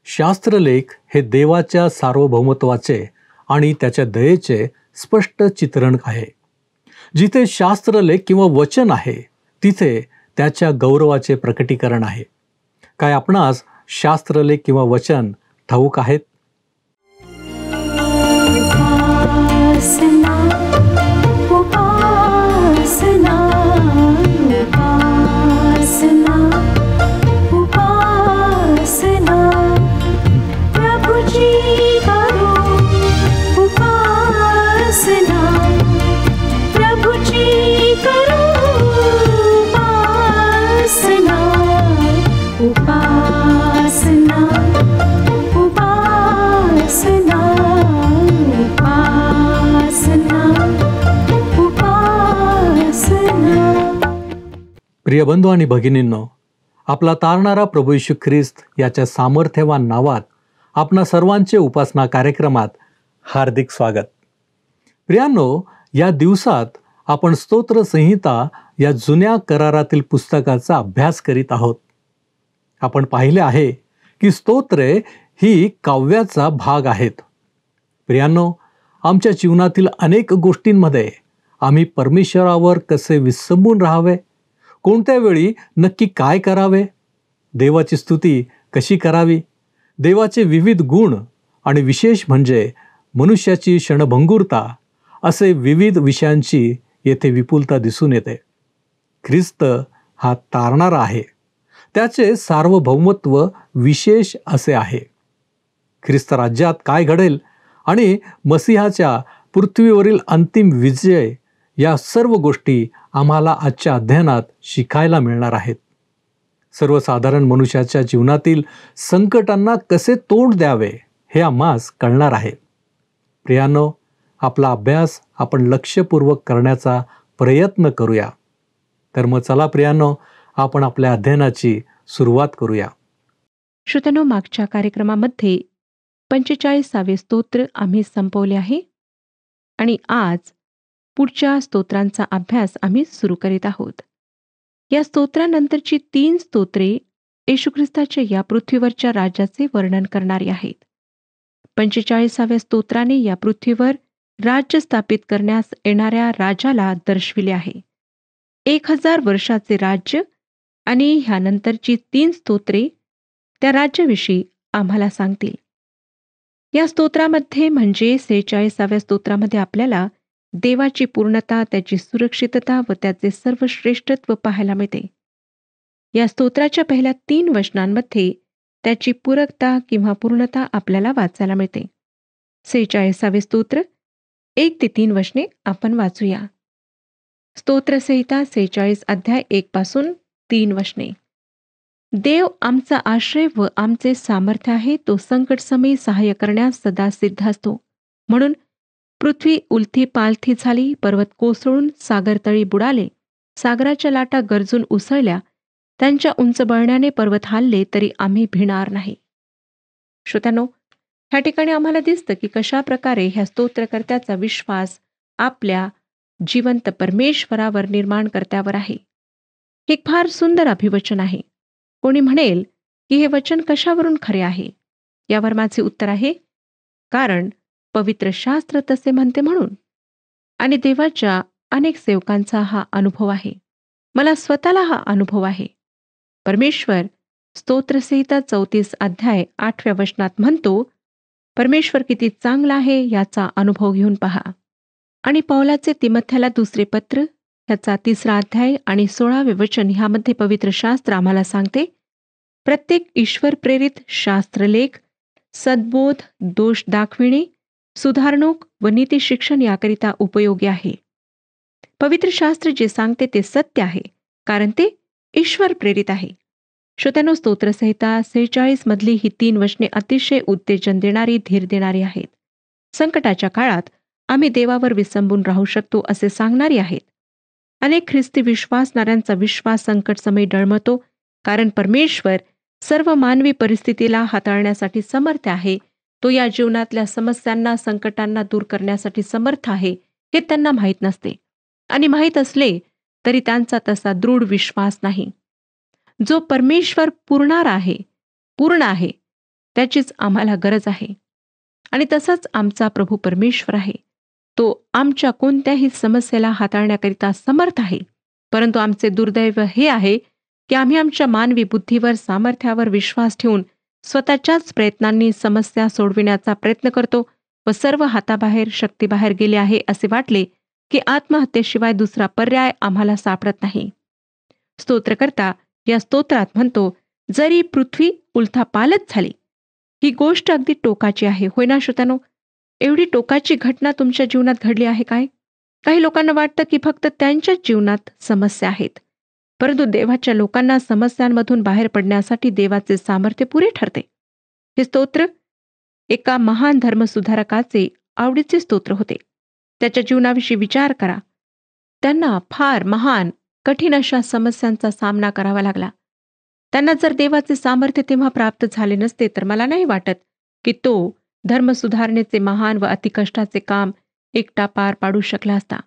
शास्त्रलेख हे देवाच्या सार्वभौमत्वाचे आणि त्याच्या दयेचे स्पष्ट चित्रण आहे. जिथे शास्त्रलेख किंवा वचन आहे तिथे त्याच्या गौरवाचे प्रकटीकरण आहे. काय आपणास शास्त्रलेख किंवा वचन ठाऊक आहेत? प्रिय बंधू आणि भगिनींनो, आपला तारणारा प्रभू येशू ख्रिस्त याच्या सामर्थ्यवान नावात आपणा सर्वांचे उपासना कार्यक्रमात हार्दिक स्वागत. प्रियांनो, या दिवसात आपण स्तोत्र संहिता या जुन्या करारातील पुस्तकाचा अभ्यास करीत आहोत. आपण पाहिले आहे की स्तोत्रे ही काव्याचा भाग आहेत. प्रियांनो, आमच्या जीवनातील अनेक गोष्टींमध्ये आम्ही परमेश्वरावर कसे विसंबून राहावे, कोणत्या वेळी नक्की काय करावे, देवाची स्तुती कशी करावी, देवाचे विविध गुण आणि विशेष म्हणजे मनुष्याची क्षणभंगुरता असे विविध विषयांची येथे विपुलता दिसून येते. ख्रिस्त हा तारणारा आहे. त्याचे सार्वभौमत्व विशेष असे आहे. ख्रिस्त राज्यात काय घडेल आणि मसीहाच्या पृथ्वीवरील अंतिम विजय या सर्व गोष्टी आम्हाला आजच्या अध्ययनात शिकायला मिळणार आहेत. सर्वसाधारण मनुष्याच्या जीवनातील संकटांना कसे तोंड द्यावे हे आम्हास कळणार आहे. प्रियांनो, आपला अभ्यास आपण लक्षपूर्वक करण्याचा प्रयत्न करूया. तर मग चला प्रियांनो, आपण आपल्या अध्ययनाची सुरुवात करूया. श्रोत्यांनो, मागच्या कार्यक्रमामध्ये 45 स्तोत्र आम्ही संपवले आहे आणि आज पुढच्या स्तोत्रांचा अभ्यास आम्ही सुरू करीत आहोत. या स्तोत्रानंतरची 3 स्तोत्रे येशू ख्रिस्ताच्या या पृथ्वीवरच्या राज्याचे वर्णन करणारी आहेत. 45व्या स्तोत्राने या पृथ्वीवर राज्य स्थापित करण्यास येणाऱ्या राजाला दर्शविले आहे. 1000 वर्षाचे राज्य आणि ह्यानंतरची 3 स्तोत्रे त्या राज्याविषयी आम्हाला सांगतील. या स्तोत्रामध्ये म्हणजे 46व्या स्तोत्रामध्ये आपल्याला देवाची पूर्णता, त्याची सुरक्षितता व त्याचे सर्व श्रेष्ठत्व पाहायला मिळते. या स्तोत्राच्या पहिल्या 3 वचनांमध्ये त्याची पूरकता किंवा पूर्णता आपल्याला वाचायला मिळते. 46वे स्तोत्र 1 ते 3 वचने आपण वाचूया. स्तोत्रसंहिता 46 अध्याय 1 पासून 3 वचने. देव आमचा आश्रय व आमचे सामर्थ्य आहे. तो संकटसमयी सहाय्य करण्यास सदा सिद्ध असतो. म्हणून पृथ्वी उलथी पालथी झाली, पर्वत कोसळून सागरतळी बुडाले, सागराच्या लाटा गरजून उसळल्या, त्यांच्या उंच बळण्याने पर्वत हालले तरी आम्ही भिणार नाही. श्रोत्यांनो, ह्या ठिकाणी आम्हाला दिसतं की कशा प्रकारे ह्या स्तोत्रकर्त्याचा विश्वास आपल्या जिवंत परमेश्वरावर, निर्माणकर्त्यावर आहे. हे एक फार सुंदर अभिवचन आहे. कोणी म्हणेल की हे वचन कशावरून खरे आहे? यावर माझे उत्तर आहे, कारण पवित्र शास्त्र तसे म्हणते म्हणून. आणि देवाच्या अनेक सेवकांचा हा अनुभव आहे. मला स्वतःला हा अनुभव आहे. परमेश्वर स्तोत्रसंहिता 34 अध्याय 8व्या वचनात म्हणतो, परमेश्वर किती चांगला आहे याचा अनुभव घेऊन पहा. आणि पौलाचे तिमथ्याला 2 पत्र ह्याचा 3 अध्याय आणि 16वे वचन ह्यामध्ये पवित्र शास्त्र आम्हाला सांगते, प्रत्येक ईश्वर प्रेरित शास्त्रलेख सद्बोध, दोष दाखविणे, सुधारणूक व नीती शिक्षण याकरिता उपयोगी आहे. पवित्र शास्त्र जे सांगते ते सत्य आहे, कारण ते ईश्वर प्रेरित आहे. श्रोत्यांनो, स्तोत्रसंहिता 46 मधली ही 3 वचने अतिशय उत्तेजन देणारी, धीर देणारी आहेत. संकटाच्या काळात आम्ही देवावर विसंबून राहू शकतो असे सांगणारी आहेत. अनेक ख्रिस्ती विश्वासणाऱ्यांचा विश्वास संकट समय डळमळतो, कारण परमेश्वर सर्व मानवी परिस्थितीला हाताळण्यासाठी समर्थ आहे. तो या जीवनातल्या समस्यांना, संकटांना दूर करण्यासाठी समर्थ आहे हे त्यांना माहीत नसते. आणि माहीत असले तरी त्यांचा तसा दृढ विश्वास नाही. जो परमेश्वर पूर्ण आहे, त्याचीच आम्हाला गरज आहे. आणि तसाच आमचा प्रभू परमेश्वर आहे. तो आमच्या कोणत्याही समस्येला हाताळण्याकरिता समर्थ आहे. परंतु आमचे दुर्दैव हे आहे की आम्ही आमच्या मानवी बुद्धीवर, सामर्थ्यावर विश्वास ठेवून स्वतःच्याच प्रयत्नांनी समस्या सोडविण्याचा प्रयत्न करतो व सर्व हाताबाहेर, शक्तीबाहेर गेले आहे असे वाटले की आत्महत्येशिवाय दुसरा पर्याय आम्हाला सापडत नाही. स्तोत्रकर्ता या स्तोत्रात म्हणतो, जरी पृथ्वी उलथापालट झाली, ही गोष्ट अगदी टोकाची आहे. होय ना श्रोत्यानो? एवढी टोकाची घटना तुमच्या जीवनात घडली आहे काय? काही लोकांना वाटतं की फक्त त्यांच्याच जीवनात समस्या आहेत. परंतु देवाच्या लोकांना समस्यांमधून बाहेर पडण्यासाठी देवाचे सामर्थ्य पुरे ठरते. हे स्तोत्र एका महान धर्मसुधारकाचे आवडीचे स्तोत्र होते. त्याच्या जीवनाविषयी विचार करा. त्यांना फार महान, कठीण अशा समस्यांचा सामना करावा लागला. त्यांना जर देवाचे सामर्थ्य तेव्हा प्राप्त झाले नसते, तर मला नाही वाटत की तो धर्मसुधारणेचे महान व अतिकष्टाचे काम एकटा पार पाडू शकला असता.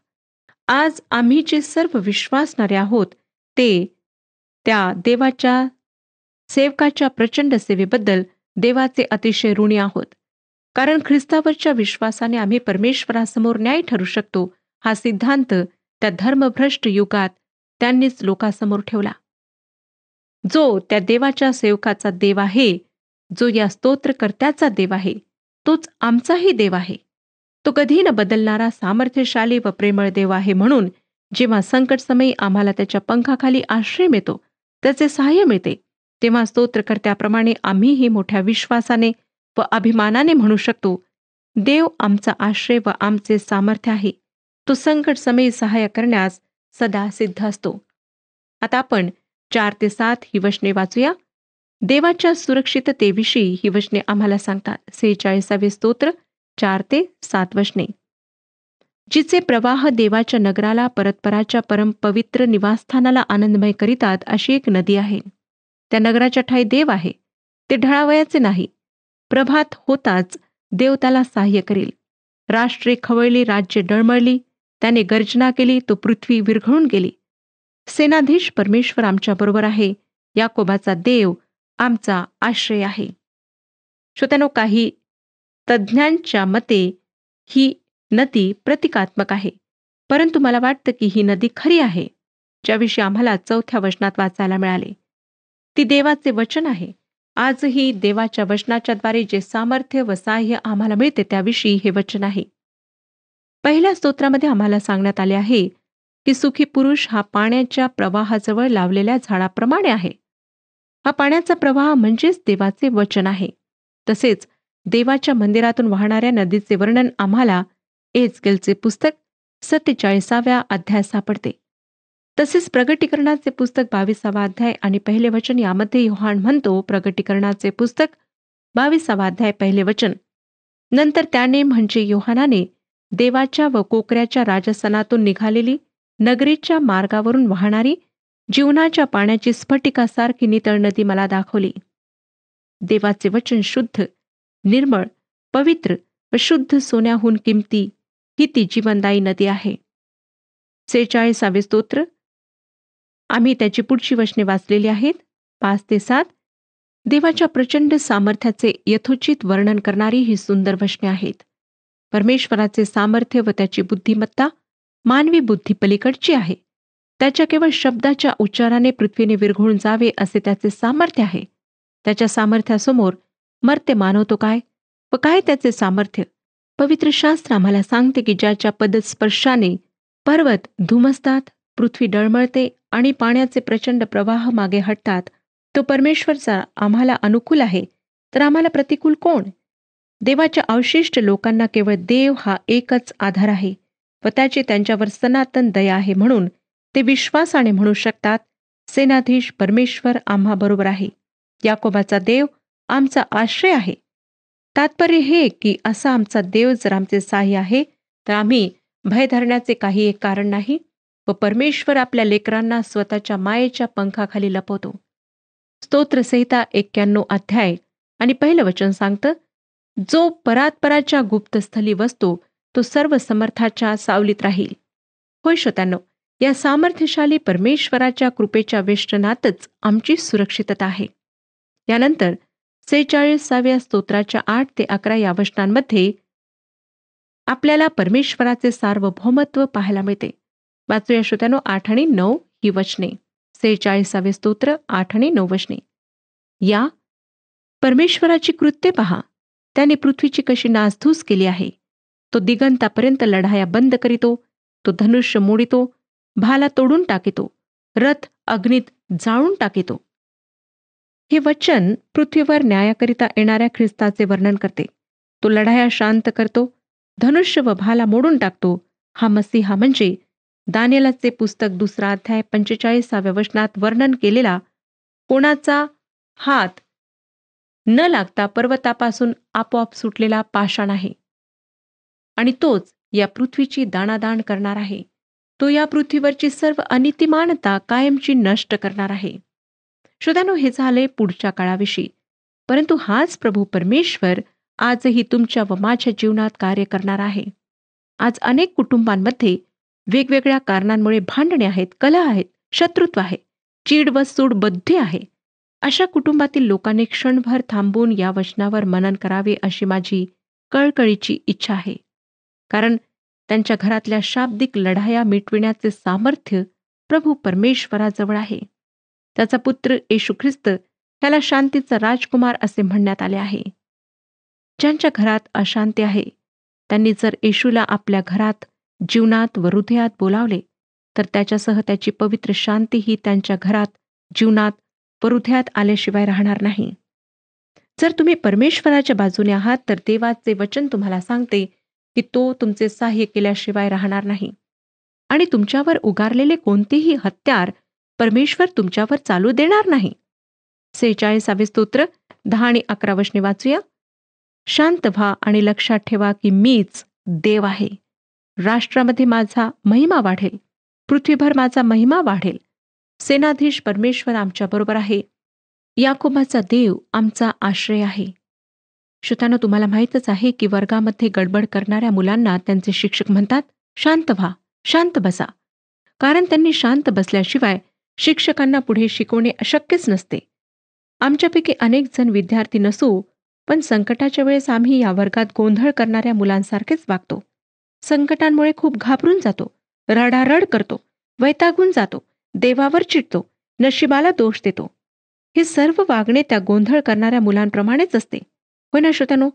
आज आम्ही जे सर्व विश्वासणारे आहोत, ते त्या देवाच्या सेवकाच्या प्रचंड सेवेबद्दल देवाचे अतिशय ऋणी आहोत. कारण ख्रिस्तावरच्या विश्वासाने आम्ही परमेश्वरासमोर न्याय ठरू शकतो, हा सिद्धांत त्या धर्मभ्रष्ट युगात त्यांनीच लोकांसमोर ठेवला. जो त्या देवाच्या सेवकाचा देव आहे, जो या स्तोत्रकर्त्याचा देव आहे, तोच आमचाही देव आहे. तो कधी न बदलणारा, सामर्थ्यशाली व प्रेमळ देव आहे. म्हणून जेव्हा संकटसमयी आम्हाला त्याच्या पंखाखाली आश्रय मिळतो, त्याचे सहाय्य मिळते, तेव्हा स्तोत्रकर्त्याप्रमाणे आम्हीही मोठ्या विश्वासाने व अभिमानाने म्हणू शकतो, देव आमचा आश्रय व आमचे सामर्थ्य आहे. तो संकटसमयी सहाय्य करण्यास सदा सिद्ध असतो. आता आपण 4 ते 7 ही वचने वाचूया. देवाच्या सुरक्षिततेविषयी ही वचने आम्हाला सांगतात. 46 स्तोत्र 4 ते 7 वचने. जिचे प्रवाह देवाच्या नगराला, परस्पराच्या परमपवित्र निवासस्थानाला आनंदमय करीतात, अशी एक नदी आहे. त्या नगराच्या ठाई देव आहे. ते ढळावयाचे नाही. प्रभात होताच देव त्याला सहाय्य करेल. राष्ट्रे खवळली, राज्ये डळमळली. त्याने गर्जना केली, तो पृथ्वी विरघळून गेली. सेनाधीश परमेश्वर आमच्या बरोबर आहे. याकोबाचा देव आमचा आश्रय आहे. श्रोत्यानो, काही तज्ज्ञांच्या मते ही नदी प्रतिकात्मक आहे. परंतु मला वाटतं की ही नदी खरी आहे, ज्याविषयी आम्हाला 4थ्या वचनात वाचायला मिळाले. ती देवाचे वचन आहे. आजही देवाच्या वचनाच्याद्वारे जे सामर्थ्य व सहाय्य आम्हाला मिळते, त्याविषयी हे वचन आहे. पहिल्या स्तोत्रामध्ये आम्हाला सांगण्यात आले आहे की सुखी पुरुष हा पाण्याच्या प्रवाहाजवळ लावलेल्या झाडाप्रमाणे आहे. हा पाण्याचा प्रवाह म्हणजेच देवाचे वचन आहे. तसेच देवाच्या मंदिरातून वाहणाऱ्या नदीचे वर्णन आम्हाला एहेजकेलचे पुस्तक 47व्या अध्याय सापडते. तसेच प्रगटीकरणाचे पुस्तक 22वा अध्याय आणि पहिले वचन यामध्ये योहान म्हणतो, प्रगटीकरणाचे पुस्तक 22वा अध्याय पहिले वचन. नंतर त्याने म्हणजे योहानाने देवाच्या व कोकऱ्याच्या राजस्थानातून निघालेली नगरीच्या मार्गावरून वाहणारी जीवनाच्या पाण्याची स्फटिकासारखी नितळ नदी मला दाखवली. देवाचे वचन शुद्ध, निर्मळ, पवित्र व शुद्ध सोन्याहून किमती ही ती जीवनदायी नदी आहे. 46वे स्तोत्र आम्ही त्याची पुढची वचने वाचलेली आहेत. 5 ते 7 देवाच्या प्रचंड सामर्थ्याचे यथोचित वर्णन करणारी ही सुंदर वचने आहेत. परमेश्वराचे सामर्थ्य व त्याची बुद्धिमत्ता मानवी बुद्धी पलीकडची आहे. त्याच्या केवळ शब्दाच्या उच्चाराने पृथ्वीने विरघळून जावे असे त्याचे सामर्थ्य आहे. त्याच्या सामर्थ्यासमोर मर्त्य मानवतो काय व काय त्याचे सामर्थ्य? पवित्र शास्त्र आम्हाला सांगते की ज्याच्या पदस्पर्शाने पर्वत धुमसतात, पृथ्वी डळमळते आणि पाण्याचे प्रचंड प्रवाह मागे हटतात, तो परमेश्वरचा आम्हाला अनुकूल आहे, तर आम्हाला प्रतिकूल कोण? देवाच्या अवशिष्ट लोकांना केवळ देव हा एकच आधार आहे व त्याची त्यांच्यावर सनातन दया आहे. म्हणून ते विश्वासाने म्हणू शकतात, सेनाधीश परमेश्वर आम्हा बरोबर आहे. याकोबाचा देव आमचा आश्रय आहे. तात्पर्य हे की असा आमचा देव जर आमचे सहाय्य आहे, तर आम्ही भय धरण्याचे काही एक कारण नाही व परमेश्वर आपल्या लेकरांना स्वतःच्या मायेच्या पंखाखाली लपवतो. स्तोत्रसंहिता 91 अध्याय आणि पहिलं वचन सांगतं, जो परात्पराच्या गुप्तस्थली वसतो, तो सर्व समर्थाच्या सावलीत राहील. होय श्रोत्यांनो, या सामर्थ्यशाली परमेश्वराच्या कृपेच्या वेष्टनातच आमची सुरक्षितता आहे. यानंतर 46व्या स्तोत्राच्या 8 ते 11 या वचनांमध्ये आपल्याला परमेश्वराचे सार्वभौमत्व पाहायला मिळते. वाचूया श्रोत्यानो 8 आणि 9 ही वचने. 46वे स्तोत्र 8 आणि 9 वचने. या परमेश्वराची कृत्ये पहा, त्याने पृथ्वीची कशी नासधूस केली आहे. तो दिगंतापर्यंत लढाया बंद करीतो, तो धनुष्य मोडितो, भाला तोडून टाकितो, रथ अग्नीत जाळून टाकितो. हे वचन पृथ्वीवर न्यायाकरिता येणाऱ्या ख्रिस्ताचे वर्णन करते. तो लढाया शांत करतो, धनुष्य व भाला मोडून टाकतो. हा मसीहा म्हणजे दानिएलाचे पुस्तक 2 अध्याय 45व्या वचनात वर्णन केलेला कोणाचा हात न लागता पर्वतापासून आपोआप सुटलेला पाषाण आहे. आणि तोच या पृथ्वीची दाणादाण करणार आहे. तो या पृथ्वीवरची सर्व अनितिमानता कायमची नष्ट करणार आहे. श्रोत्यानो, हे झाले पुढच्या काळाविषयी. परंतु हाच प्रभू परमेश्वर आजही तुमच्या व माझ्या जीवनात कार्य करणार आहे. आज अनेक कुटुंबांमध्ये वेगवेगळ्या कारणांमुळे भांडणे आहेत, कलह आहेत, शत्रुत्व आहे, चीड व सूड बुद्धी आहे. अशा कुटुंबातील लोकांनी क्षणभर थांबून या वचनावर मनन करावे अशी माझी कळकळीची इच्छा आहे. कारण त्यांच्या घरातल्या शाब्दिक लढाया मिटविण्याचे सामर्थ्य प्रभू परमेश्वराजवळ आहे. त्याचा पुत्र येशू ख्रिस्त त्याला शांतीचा राजकुमार असे म्हणण्यात आले आहे. ज्यांच्या घरात अशांती आहे त्यांनी जर येशूला आपल्या घरात, जीवनात व हृदयात बोलावले तर त्याच्यासह त्याची पवित्र शांतीही त्यांच्या घरात, जीवनात व हृदयात आल्याशिवाय राहणार नाही. जर तुम्ही परमेश्वराच्या बाजूने आहात तर देवाचे वचन तुम्हाला सांगते की तो तुमचे सहाय्य केल्याशिवाय राहणार नाही. आणि तुमच्यावर उगारलेले कोणतेही हत्यार परमेश्वर तुमच्यावर चालू देणार नाही. 46वे स्तोत्र 10 आणि 11 वचने वाचूया. शांत व्हा आणि लक्षात ठेवा की मीच देव आहे. राष्ट्रामध्ये माझा महिमा वाढेल, पृथ्वीभर माझा महिमा वाढेल. सेनाधीश परमेश्वर आमच्या बरोबर आहे. याकोबाचा देव आमचा आश्रय आहे. श्रोत्यानो, तुम्हाला माहीतच आहे की वर्गामध्ये गडबड करणाऱ्या मुलांना त्यांचे शिक्षक म्हणतात, शांत व्हा, शांत बसा. कारण त्यांनी शांत बसल्याशिवाय शिक्षकांना पुढे शिकवणे अशक्यच नसते. आमच्यापैकी अनेक जण विद्यार्थी नसू, पण संकटाच्या वेळेस आम्ही या वर्गात गोंधळ करणाऱ्या मुलांसारखेच वागतो. संकटांमुळे खूप घाबरून जातो, रडारड करतो, वैतागून जातो, देवावर चिडतो, नशिबाला दोष देतो. हे सर्व वागणे त्या गोंधळ करणाऱ्या मुलांप्रमाणेच असते, होय ना श्रोत्यानो?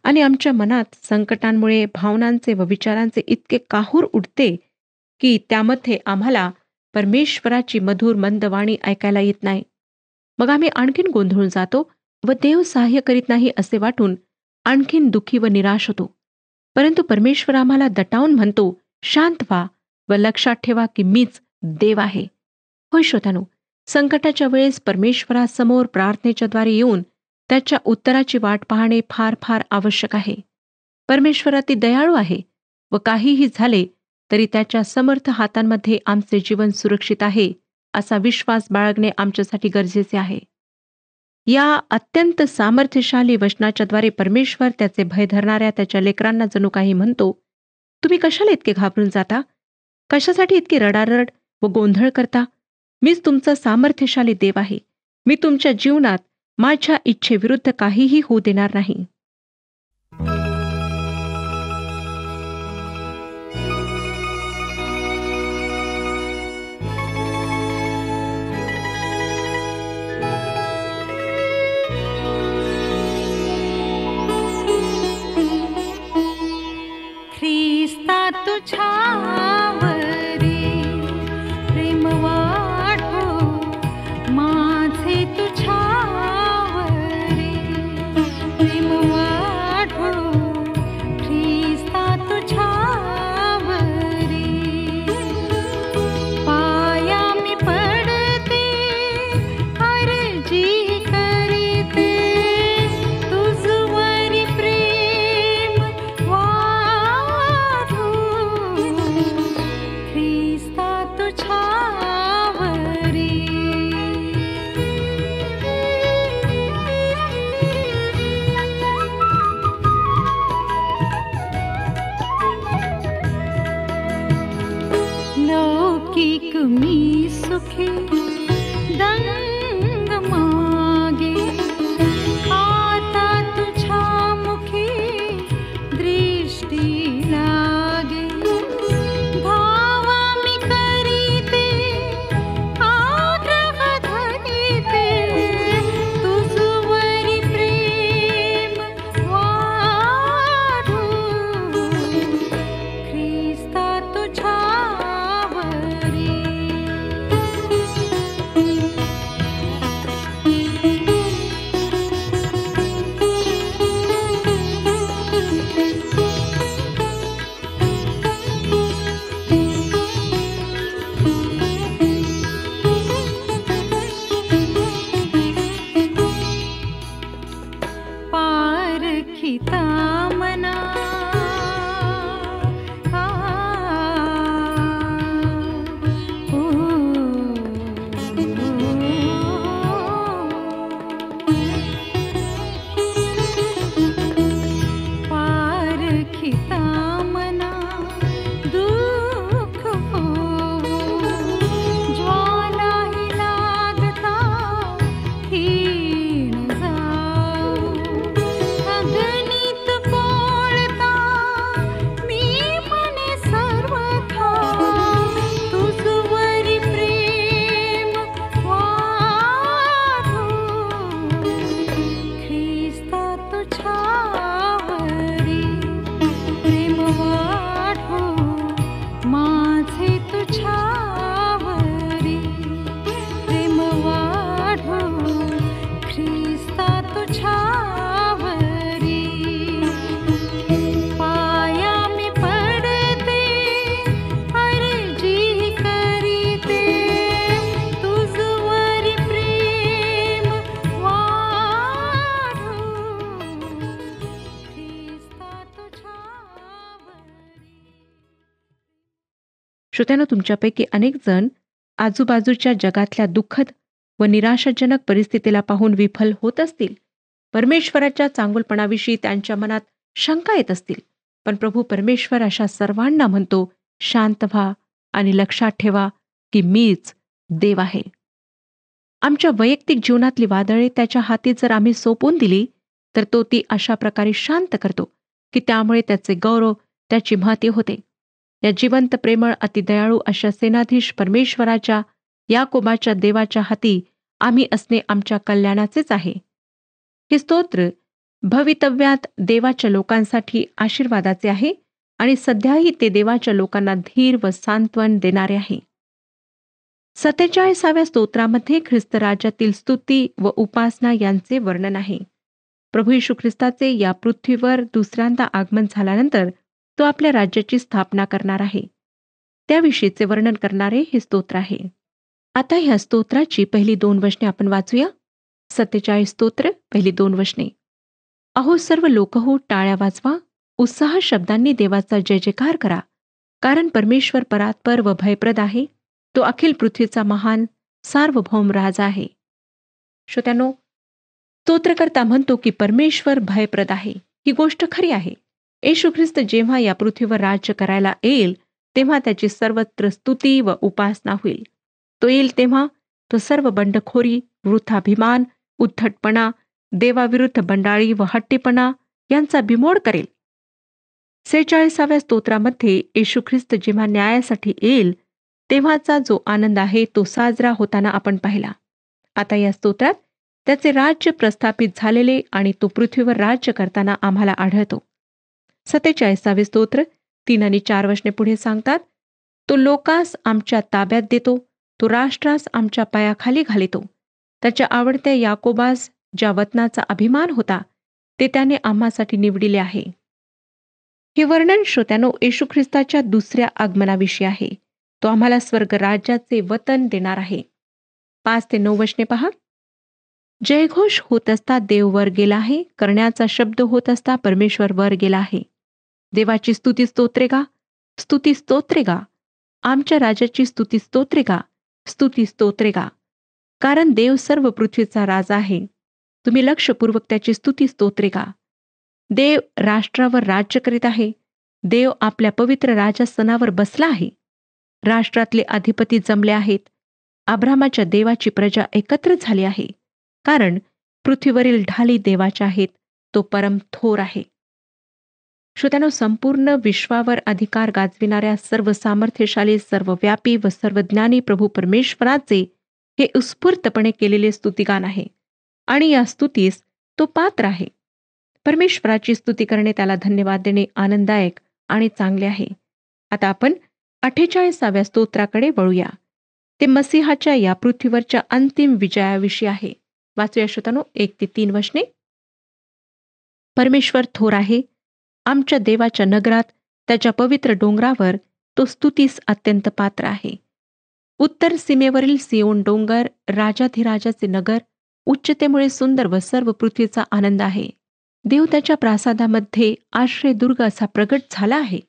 आणि आमच्या मनात संकटांमुळे भावनांचे व विचारांचे इतके काहूर उडते की त्यामध्ये आम्हाला परमेश्वराची मधुर मंदवाणी ऐकायला येत नाही. मग आम्ही आणखीन गोंधळून जातो व देव सहाय्य करीत नाही असे वाटून आणखीन दुःखी व निराश होतो. परंतु परमेश्वर आम्हाला दटावून म्हणतो, शांत व्हा व लक्षात ठेवा की मीच देव आहे. होय श्रोत्यानो, संकटाच्या वेळेस परमेश्वरासमोर प्रार्थनेच्या द्वारे येऊन त्याच्या उत्तराची वाट पाहणे फार फार आवश्यक आहे. परमेश्वर अति दयाळू आहे व काहीही झाले तरी त्याच्या समर्थ हातांमध्ये आमचे जीवन सुरक्षित आहे असा विश्वास बाळगणे आमच्यासाठी गरजेचे आहे. या अत्यंत सामर्थ्यशाली वचनाच्याद्वारे परमेश्वर त्याचे भय धरणाऱ्या त्याच्या लेकरांना जणू काही म्हणतो, तुम्ही कशाला इतके घाबरून जाता? कशासाठी इतकी रडारड व गोंधळ करता? मीच तुमचा सामर्थ्यशाली देव आहे. मी तुमच्या जीवनात माझ्या इच्छेविरुद्ध काहीही होऊ देणार नाही. ख्रिस्ता तुझ्यावरी प्रेम वाढो, माझे तुझ्यावरी प्रेम वाढो. ख्रिस्ता तुझ्यावरी पाया मी पडते, अर्जी करीते, तुझवरी प्रेम वाढो. पारखिता मना आ, ओ, पारखिता मना दुःख होवो, ज्वालाही लागता क्षीण जाऊ, अग्नीत पोळता मी म्हणे सर्वथा, तुझवरी प्रेम वाढो, ख्रिस्ता तुझ्यावरी प्रेम वाढो, माझे तुझ्यावरी प्रेम वाढो, ख्रिस्ता तुझ्यावरी. पाया मी पडते, अर्जी करीते, तुझवरी प्रेम वाढो, ख्रिस्ता तुझ्यावरी. श्रोत्यानो, तुमच्यापैकी अनेक जण आजूबाजूच्या जगातल्या दुःखद व निराशाजनक परिस्थितीला पाहून विफल होत असतील. परमेश्वराच्या चांगुलपणाविषयी त्यांच्या मनात शंका येत असतील. पण प्रभू परमेश्वर अशा सर्वांना म्हणतो, शांत व्हा आणि लक्षात ठेवा की मीच देव आहे. आमच्या वैयक्तिक जीवनातली वादळे त्याच्या हाती जर आम्ही सोपवून दिली, तर तो ती अशा प्रकारे शांत करतो की त्यामुळे त्याचे गौरव, त्याची महती होते. या जिवंत, प्रेमळ, अतिदयाळू अशा सेनाधीश परमेश्वराच्या, याकोबाच्या देवाच्या हाती आम्ही असणे आमच्या कल्याणाचेच आहे. हे स्तोत्र भवितव्यात देवाच्या लोकांसाठी आशीर्वादाचे आहे आणि सध्याही ते देवाच्या लोकांना धीर व सांत्वन देणारे आहे. 47व्या स्तोत्रामध्ये ख्रिस्त राज्यातील स्तुती व उपासना यांचे वर्णन आहे. प्रभू येशू ख्रिस्ताचे या पृथ्वीवर दुसऱ्यांदा आगमन झाल्यानंतर तो आपल्या राज्याची स्थापना करणार आहे. त्याविषयीचे वर्णन करणारे हे स्तोत्र आहे. आता ह्या स्तोत्राची पहिली 2 वचने आपण वाचूया. 47 स्तोत्र, पहिली 2 वचने. अहो सर्व लोक हो, टाळ्या वाजवा, उत्साह शब्दांनी देवाचा जय जयकार करा, कारण परमेश्वर परात्पर व भयप्रद आहे. तो अखिल पृथ्वीचा महान सार्वभौम राजा आहे. श्रोत्यानो, स्तोत्रकर्ता म्हणतो की परमेश्वर भयप्रद आहे. ही गोष्ट खरी आहे. येशू ख्रिस्त जेव्हा या पृथ्वीवर राज्य करायला येईल, तेव्हा त्याची सर्वत्र स्तुती व उपासना होईल. तो येईल तेव्हा तो सर्व बंडखोरी, वृथाभिमान, उद्धटपणा, देवाविरुद्ध बंडाळी व हट्टीपणा यांचा बिमोड करेल. 46व्या स्तोत्रामध्ये येशू ख्रिस्त जेव्हा न्यायासाठी येईल, तेव्हाचा जो आनंद आहे तो साजरा होताना आपण पाहिला. आता या स्तोत्रात त्याचे राज्य प्रस्थापित झालेले आणि तो पृथ्वीवर राज्य करताना आम्हाला आढळतो. 47वे स्तोत्र 3 आणि 4 वचने पुढे सांगतात, तो लोकास आमच्या ताब्यात देतो, तो राष्ट्रास आमच्या पायाखाली घालितो. त्याच्या आवडत्या याकोबास ज्या वतनाचा अभिमान होता, ते त्याने आम्हासाठी निवडिले आहे. हे वर्णन श्रोत्यानो येशू ख्रिस्ताच्या दुसऱ्या आगमनाविषयी आहे. तो आम्हाला स्वर्ग राज्याचे वतन देणार आहे. 5 ते 9 वचने पहा. जयघोष होत असता देव वर गेला आहे, करण्याचा शब्द होत असता परमेश्वर वर गेला आहे. देवाची स्तुती स्तोत्रे गा, स्तुती स्तोत्रे गा, आमच्या राजाची स्तुती स्तोत्रे गा, स्तुती स्तोत्रे गा, कारण देव सर्व पृथ्वीचा राजा आहे. तुम्ही लक्षपूर्वक त्याची स्तुती स्तोत्रे गा. देव राष्ट्रावर राज्य करीत आहे. देव आपल्या पवित्र राजासनावर बसला आहे. राष्ट्रातले अधिपती जमले आहेत. अब्रामाच्या देवाची प्रजा एकत्र झाली आहे, कारण पृथ्वीवरील ढाली देवाच्या आहेत. तो परम थोर आहे. श्रोत्यानो, संपूर्ण विश्वावर अधिकार गाजविणाऱ्या सर्व सामर्थ्यशाली, सर्वव्यापी व सर्वज्ञानी प्रभू परमेश्वराचे हे उत्स्फूर्तपणे केलेले स्तुतिगान आहे आणि या स्तुतीस तो पात्र आहे. परमेश्वराची स्तुती करणे, त्याला धन्यवाद देणे आनंददायक आणि चांगले आहे. आता आपण 48व्या स्तोत्राकडे वळूया. ते मसीहाच्या या पृथ्वीवरच्या अंतिम विजयाविषयी आहे. वाचूया श्रोत्यानो 1 ते 3 वचने. परमेश्वर थोर आहे. आमच्या देवाच्या नगरात, त्याच्या पवित्र डोंगरावर तो स्तुतीस अत्यंत पात्र आहे. उत्तर सीमेवरील सियोन डोंगर, राजाधिराजाचे नगर, उच्चतेमुळे सुंदर व सर्व पृथ्वीचा आनंद आहे. देव त्याच्या प्रासादामध्ये आश्रयदुर्ग असा प्रगट झाला आहे.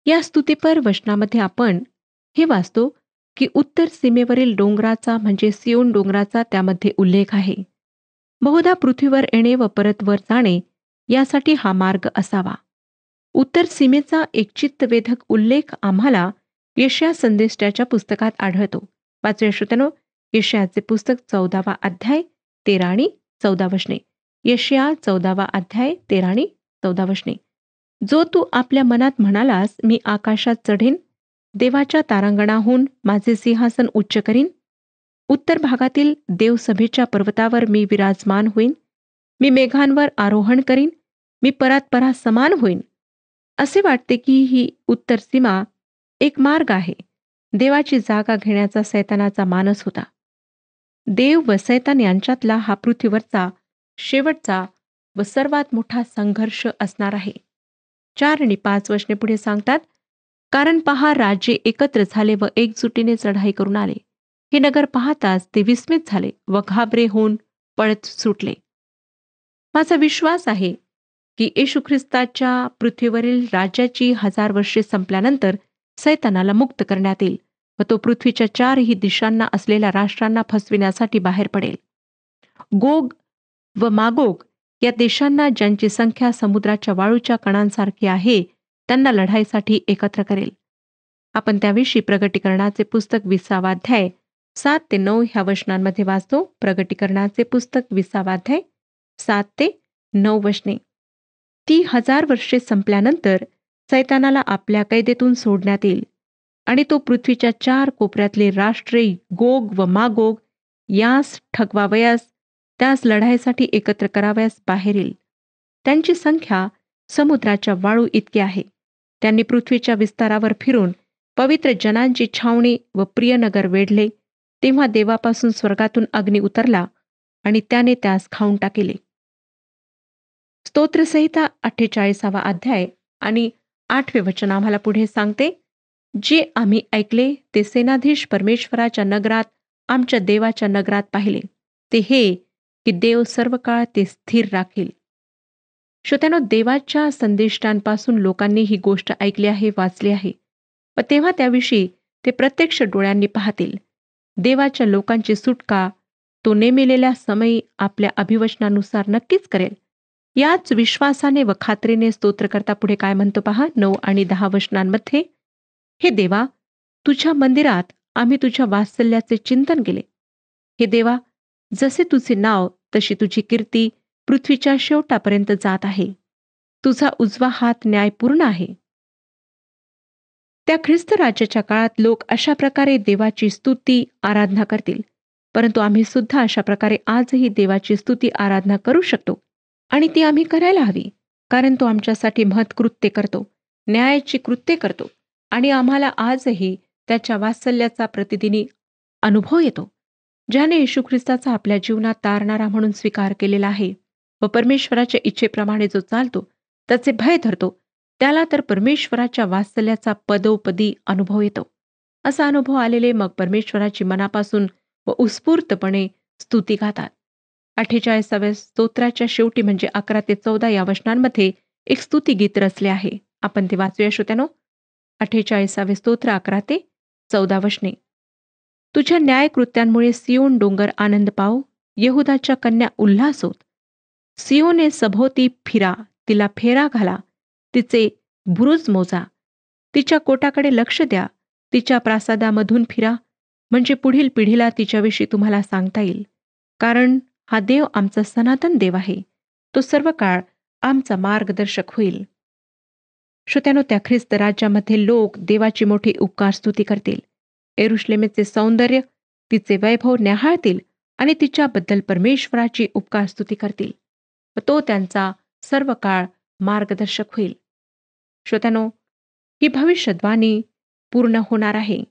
या स्तुतिपर वचनामध्ये आपण हे वाचतो की उत्तर सीमेवरील डोंगराचा म्हणजे सियोन डोंगराचा त्यामध्ये उल्लेख आहे. बहुधा पृथ्वीवर येणे व परत वर जाणे यासाठी हा मार्ग असावा. उत्तर सीमेचा एक चित्तवेधक उल्लेख आम्हाला यशाया संदेष्ट्याच्या पुस्तकात आढळतो. वाचूया श्रोत्यानो, यशायाचे पुस्तक 14वा अध्याय 13 आणि 14 वचने. यशाया 14वा अध्याय 13 आणि 14 वचने. जो तू आपल्या मनात म्हणालास, मी आकाशात चढेन, देवाच्या तारांगणाहून माझे सिंहासन उच्च करीन, उत्तर भागातील देवसभेच्या पर्वतावर मी विराजमान होईन, मी मेघांवर आरोहण करीन, मी परात्परा समान होईन. असे वाटते की ही उत्तर सीमा एक मार्ग आहे. देवाची जागा घेण्याचा सैतानाचा मानस होता. देव व सैतान यांच्यातला हा पृथ्वीवरचा शेवटचा व सर्वात मोठा संघर्ष असणार आहे. 4 आणि 5 वचने पुढे सांगतात, कारण पहा, राज्ये एकत्र झाले व एकजुटीने चढाई करून आले. हे नगर पाहताच ते विस्मित झाले व घाबरे होऊन पळत सुटले. माझा विश्वास आहे की येशू ख्रिस्ताच्या पृथ्वीवरील राज्याची 1000 वर्षे संपल्यानंतर सैतानाला मुक्त करण्यात येईल व तो पृथ्वीच्या 4ही दिशांना असलेल्या राष्ट्रांना फसविण्यासाठी बाहेर पडेल. गोग व मागोग या देशांना, ज्यांची संख्या समुद्राच्या वाळूच्या कणांसारखी आहे, त्यांना लढाईसाठी एकत्र करेल. आपण त्याविषयी प्रगटीकरणाचे पुस्तक 20वा अध्याय 7 ते 9 ह्या वचनांमध्ये वाचतो. प्रगटीकरणाचे पुस्तक 20वा अध्याय 7 ते 9 वचने. ती 1000 वर्षे संपल्यानंतर सैतानाला आपल्या कैदेतून सोडण्यात येईल आणि तो पृथ्वीच्या 4 कोपऱ्यातले राष्ट्रे गोग व मागोग यास ठगवावयास, त्यास लढाईसाठी एकत्र करावयास बाहेर येईल. त्यांची संख्या समुद्राच्या वाळू इतकी आहे. त्यांनी पृथ्वीच्या विस्तारावर फिरून पवित्र जनांची छावणी व प्रियनगर वेढले. तेव्हा देवापासून स्वर्गातून अग्नी उतरला आणि त्याने त्यास खाऊन टाकिले. स्तोत्रसंहिता 48वा अध्याय आणि 8वे वचन आम्हाला पुढे सांगते, जे आम्ही ऐकले ते सेनाधीश परमेश्वराच्या नगरात, आमच्या देवाच्या नगरात पाहिले, ते हे की देव सर्व काळ ते स्थिर राखील. श्रोत्यानो, देवाच्या संदेष्टांपासून लोकांनी ही गोष्ट ऐकली आहे, वाचली आहे व तेव्हा त्याविषयी ते प्रत्यक्ष डोळ्यांनी पाहतील. देवाच्या लोकांची सुटका तो नेमिलेल्या समयी आपल्या अभिवचनानुसार नक्कीच करेल. याच विश्वासाने व खात्रीने स्तोत्रकर्ता पुढे काय म्हणतो पहा, 9 आणि 10 वचनांमध्ये. हे देवा, तुझ्या मंदिरात आम्ही तुझ्या वात्सल्याचे चिंतन केले. हे देवा, जसे तुझे नाव तशी तुझी कीर्ती पृथ्वीच्या शेवटापर्यंत जात आहे. तुझा उजवा हात न्यायपूर्ण आहे. त्या ख्रिस्त राज्याच्या काळात लोक अशा प्रकारे देवाची स्तुती आराधना करतील. परंतु आम्ही सुद्धा अशा प्रकारे आजही देवाची स्तुती आराधना करू शकतो आणि ती आम्ही करायला हवी, कारण तो आमच्यासाठी महत्कृत्य करतो, न्यायाची कृत्ये करतो आणि आम्हाला आजही त्याच्या वात्सल्याचा प्रतिदिनी अनुभव येतो. ज्याने येशू ख्रिस्ताचा आपल्या जीवनात तारणारा म्हणून स्वीकार केलेला आहे व परमेश्वराच्या इच्छेप्रमाणे जो चालतो, त्याचे भय धरतो, त्याला तर परमेश्वराच्या वात्सल्याचा पदोपदी अनुभव येतो. असा अनुभव आलेले मग परमेश्वराची मनापासून व उत्स्फूर्तपणे स्तुती गातात. 48व्या स्तोत्राच्या शेवटी म्हणजे 11 ते 14 या वचनांमध्ये एक स्तुती गीत रचले आहे. आपण ते वाचूया श्रोत्यानो. 48वे स्तोत्र 11 ते 14 वचने. तुझ्या न्यायकृत्यांमुळे सियोन डोंगर आनंद पावो, यहुदाच्या कन्या उल्हास होत. सियोने सभोवती फिरा, तिला फेरा घाला, तिचे बुरुज मोजा, तिच्या कोटाकडे लक्ष द्या, तिच्या प्रासादामधून फिरा, म्हणजे पुढील पिढीला तिच्याविषयी तुम्हाला सांगता येईल. कारण हा देव आमचा सनातन देव आहे, तो सर्व काळ आमचा मार्गदर्शक होईल. श्रोत्यानो, त्या ख्रिस्त राज्यामध्ये लोक देवाची मोठी उपकार स्तुती करतील. यरुशलेमेचे सौंदर्य, तिचे वैभव न्याहाळतील आणि तिच्याबद्दल परमेश्वराची उपकार स्तुती करतील व तो त्यांचा सर्व काळ मार्गदर्शक होईल. श्रोत्यानो, ही भविष्यवाणी पूर्ण होणार आहे.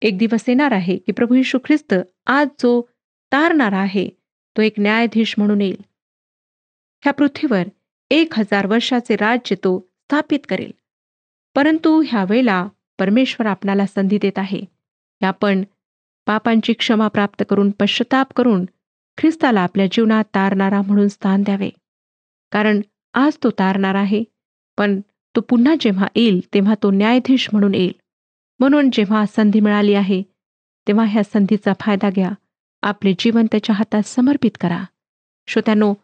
एक दिवस येणार आहे की प्रभू येशू ख्रिस्त आज जो तारणारा आहे तो एक न्यायाधीश म्हणून येईल. ह्या पृथ्वीवर 1000 वर्षाचे राज्य तो स्थापित करेल. परंतु ह्या वेळेला परमेश्वर आपणाला संधी देत आहे की आपण पापांची क्षमा प्राप्त करून पश्चाताप करून ख्रिस्ताला आपल्या जीवनात तारणारा म्हणून स्थान द्यावे. कारण आज तो तारणार आहे, पण तो पुन्हा जेव्हा येईल तेव्हा तो न्यायाधीश म्हणून येईल. म्हणून जेव्हा संधी मिळाली आहे तेव्हा ह्या संधीचा फायदा घ्या. आपले जीवन त्याच्या हातात समर्पित करा. श्रोत्यांनो,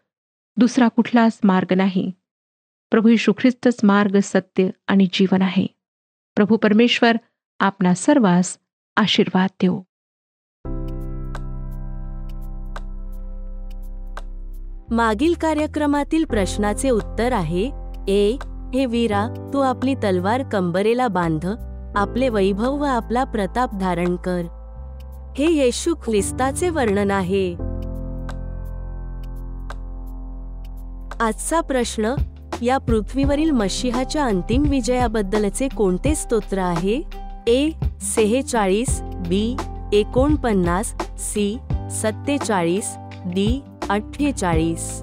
दुसरा कुठलाच मार्ग नाही. प्रभू येशू ख्रिस्तच मार्ग, सत्य आणि जीवन आहे. प्रभू परमेश्वर आपणा सर्वांस आशीर्वाद देवो. मागील कार्यक्रमातील प्रश्नाचे उत्तर आहे ए. हे वीरा, तू आपली तलवार कंबरेला बांध, आपले वैभव व आपला प्रताप धारण कर. हे येशू ख्रिस्ताचे वर्णन आहे. आजचा प्रश्न, या पृथ्वीवरील मशीहाच्या अंतिम विजयाबद्दलचे कोणते स्तोत्र आहे? ए. 46, बी. 49, सी. 47, डी. 48.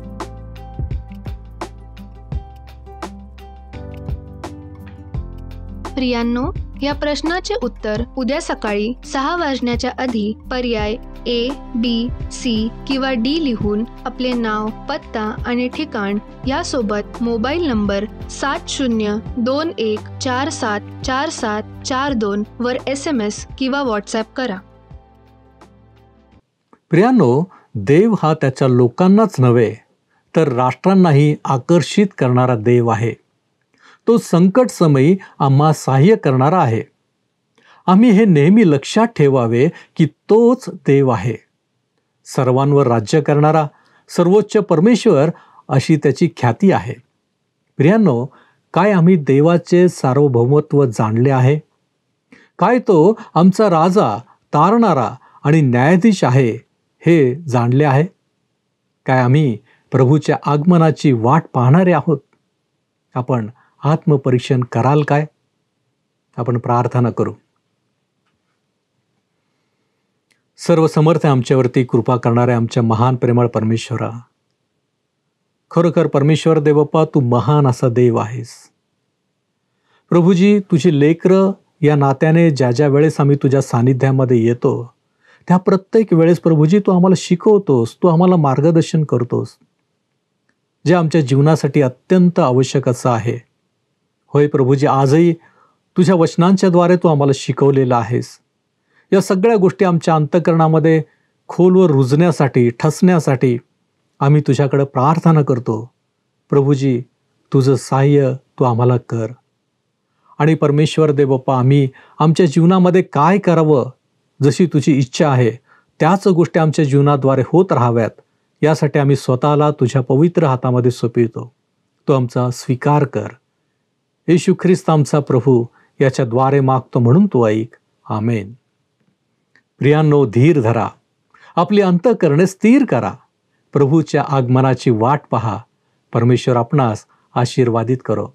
प्रियांनो, या प्रश्नाचे उत्तर उद्या सकाळी 6 वाजण्याच्या आधी पर्याय ए, बी, सी किंवा डी लिहून आपले नाव, पत्ता आणि ठिकाण यासोबत मोबाईल नंबर 7021474742 वर SMS किंवा व्हॉट्सॲप करा. प्रियांनो, देव हा त्याच्या लोकांनाच नव्हे तर राष्ट्रांनाही आकर्षित करणारा देव आहे. तो संकट समयी आम्हा सहाय्य करणारा आहे. आम्ही हे नेहमी लक्षात ठेवावे की तोच देव आहे. सर्वांवर राज्य करणारा सर्वोच्च परमेश्वर अशी त्याची ख्याती आहे. प्रियांनो, काय आम्ही देवाचे सार्वभौमत्व जाणले आहे? काय तो आमचा राजा, तारणारा आणि न्यायाधीश आहे हे जाणले आहे? काय आम्ही प्रभूच्या आगमनाची वाट पाहणारे आहोत? आपण आत्मपरीक्षण कराल काय? आपण प्रार्थना करू. सर्वसमर्थ आमच्यावरती कृपा करणाऱ्या आमच्या महान प्रेमळ परमेश्वरा, खरोखर परमेश्वर देवप्पा, तू महान असा देव आहेस. प्रभूजी, तुझी लेकरं या नात्याने ज्या ज्या वेळेस आम्ही तुझ्या सानिध्यामध्ये येतो त्या प्रत्येक वेळेस प्रभूजी तू आम्हाला शिकवतोस, तू आम्हाला मार्गदर्शन करतोस, जे आमच्या जीवनासाठी अत्यंत आवश्यक असं आहे. होय प्रभूजी, आजही तुझ्या वचनांच्या द्वारे तू आम्हाला शिकवलेलं आहेस. या सगळ्या गोष्टी आमच्या अंतःकरणामध्ये खोलवर रुजण्यासाठी, ठसण्यासाठी आम्ही तुझ्याकडे प्रार्थना करतो. प्रभूजी, तुझं सहाय्य तू आम्हाला कर. आणि परमेश्वर देवप्पा, आम्ही आमच्या जीवनामध्ये काय करावं, जशी तुझी इच्छा आहे त्याच गोष्टी आमच्या जीवनाद्वारे होत राहाव्यात, यासाठी आम्ही स्वतःला तुझ्या पवित्र हातामध्ये सोपवितो. तो आमचा स्वीकार कर. येशू ख्रिस्त आमचा प्रभू याच्याद्वारे मागतो म्हणून तू ऐक. आमेन. प्रियांनो, धीर धरा, आपली अंतःकरणे स्थिर करा. प्रभूच्या आगमनाची वाट पहा. परमेश्वर आपणास आशीर्वादित करो.